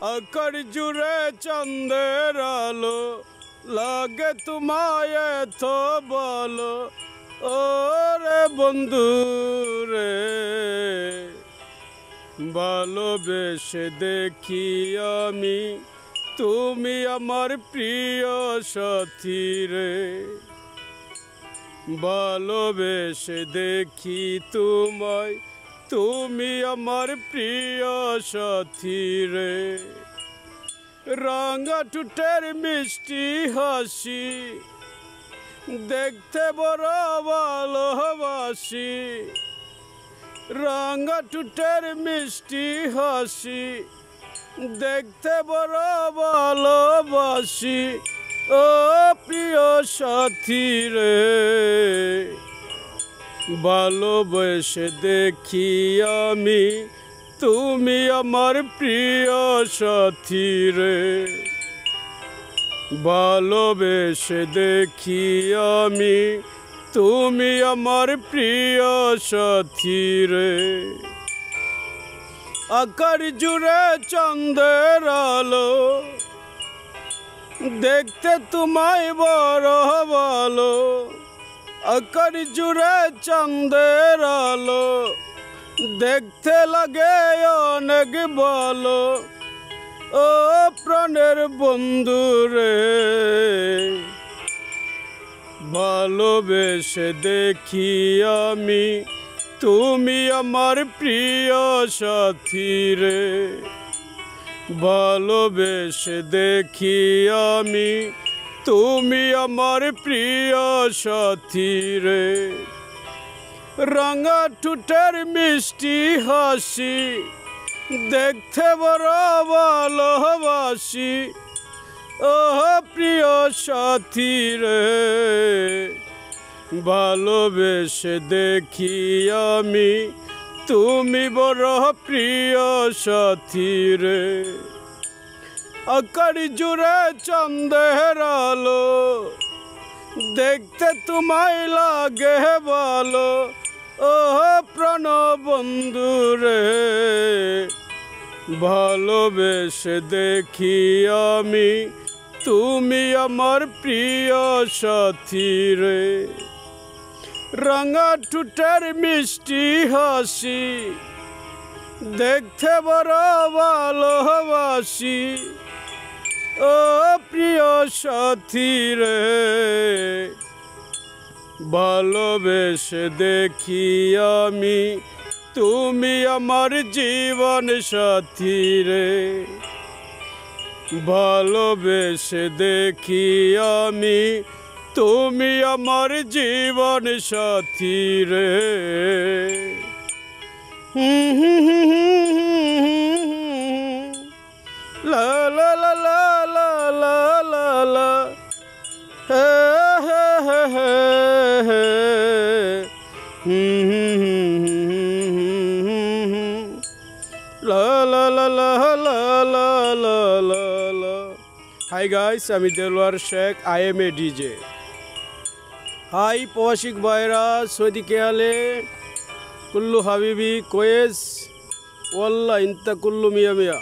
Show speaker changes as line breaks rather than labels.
আকার জুড়ে চাঁদের আলো লাগে তোমায় এত বলো ওরে বন্ধু রে ভালোবেসে দেখি আমি তুমি আমার প্রিয় সাথী রে ভালোবেসে দেখি তোমায় তুমি আমার প্রিয় সাথী রে রাঙা টুটের মিষ্টি হাসি দেখতে বড় ভালোবাসি রাঙা টুটের মিষ্টি হাসি দেখতে বড় ভালোবাসি ও প্রিয় সাথী রে ভালোবেসে দেখি আমি তুমি আমার প্রিয় সাথী রে ভালোবেসে দেখি আমি তুমি আমার প্রিয় সাথী রে আকার জুড়ে চাঁদের আলো দেখতে তোমায় বড় ভালো আকার জুড়ে চাঁদের আলো দেখতে লাগে অনেক ভালো ও প্রাণের বন্ধু রে ভালোবেসে দেখি আমি তুমি আমার প্রিয় সাথী রে ভালোবেসে দেখি আমি তুমি আমার প্রিয় সাথী রে রাঙা টুটের মিষ্টি হাসি দেখতে বড় ভালোবাসি ও প্রিয় সাথী রে ভালোবেসে দেখি আমি তুমি বড় প্রিয় সাথী রে আকার জুড়ে চাঁদের আলো দেখতে তোমায় লাগে ভালো ও প্রাণ বন্ধু রে ভালোবেসে দেখি আমি তুমি আমার প্রিয় সাথী রে রাঙা টুটের মিষ্টি হাসি দেখতে বড় ভালোবাসি ও প্রিয় সাথী রে ভালোবেসে দেখি আমি তুমি আমার জীবন সাথী রে ভালোবেসে দেখি আমি তুমি আমার জীবন সাথী রে লা লা লা লা লা লা লা লা হে হে হে হে হে লা লা লা লা লা লা লা লা লা হাই গাইস আমি Delowar Sheikh I am a DJ hi প্রবাসিক ভাইরা সৌদি কেয়ালে কুল্লু হাবিবি কোয়েস ওয়াল্লাহ ইনতা কুল্লু মিয়া মিয়া